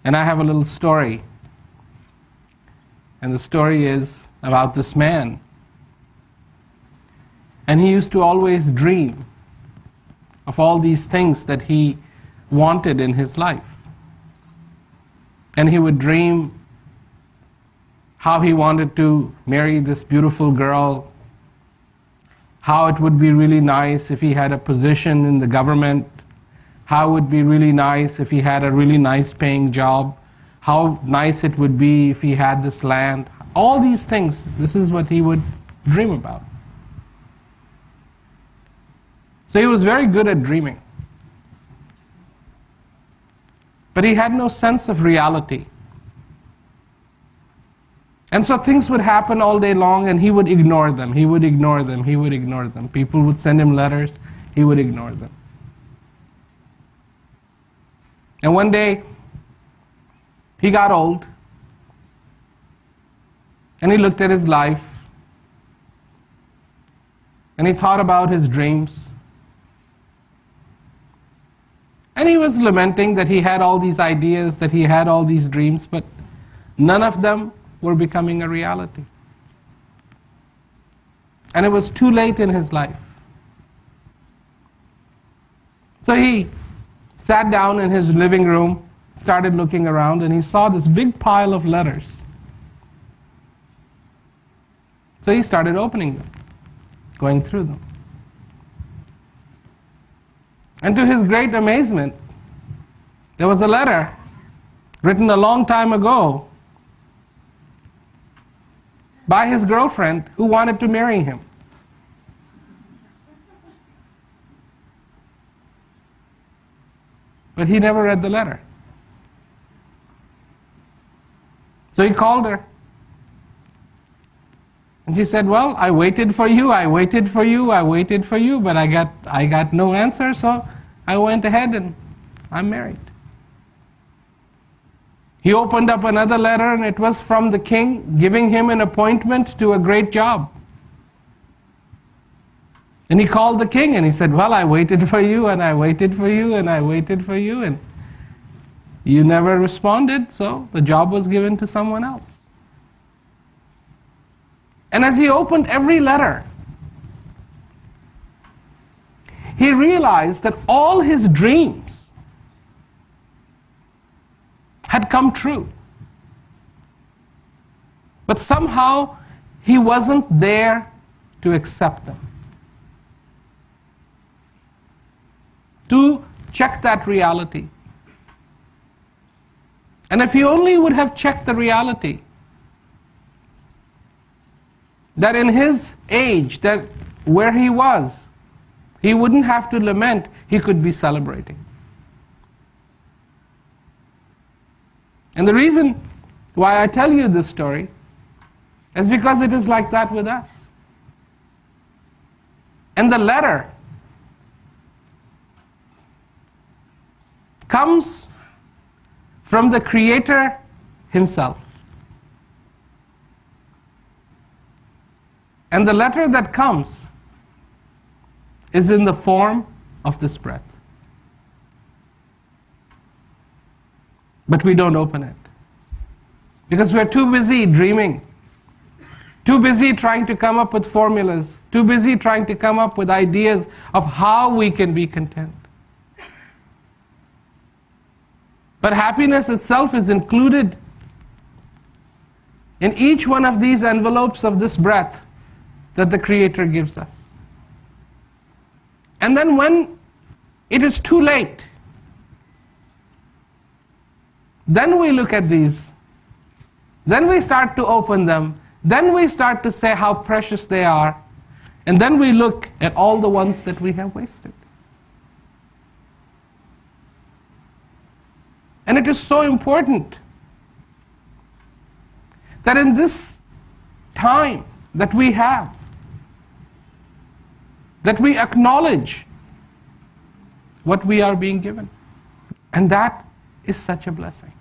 And I have a little story. And the story is about this man. And he used to always dream of all these things that he wanted in his life. And he would dream how he wanted to marry this beautiful girl, how it would be really nice if he had a position in the government, how it would be really nice if he had a really nice paying job, how nice it would be if he had this land. All these things, this is what he would dream about. So he was very good at dreaming. But he had no sense of reality. And so things would happen all day long and he would ignore them. He would ignore them. He would ignore them. People would send him letters. He would ignore them. And one day, he got old. And he looked at his life. And he thought about his dreams. And he was lamenting that he had all these ideas, that he had all these dreams, but none of them were becoming a reality. And it was too late in his life. So he sat down in his living room, started looking around, and he saw this big pile of letters. So he started opening them, going through them. And to his great amazement, there was a letter written a long time ago by his girlfriend who wanted to marry him. But he never read the letter. So he called her. And she said, well, I waited for you, I waited for you, I waited for you, but I got no answer, so I went ahead and I'm married. He opened up another letter and it was from the king giving him an appointment to a great job. And he called the king and he said, well, I waited for you and I waited for you and I waited for you and you never responded, so the job was given to someone else. And as he opened every letter, he realized that all his dreams had come true. But somehow he wasn't there to accept them, to check that reality. And if he only would have checked the reality, that in his age, that where he was, he wouldn't have to lament, he could be celebrating. And the reason why I tell you this story is because it is like that with us. And the letter comes from the Creator himself. And the letter that comes is in the form of this breath. But we don't open it. Because we're too busy dreaming, too busy trying to come up with formulas, too busy trying to come up with ideas of how we can be content. But happiness itself is included in each one of these envelopes of this breath that the Creator gives us. And then when it is too late, then we look at these, then we start to open them, then we start to say how precious they are, and then we look at all the ones that we have wasted. And it is so important that in this time that we have, that we acknowledge what we are being given. And that is such a blessing.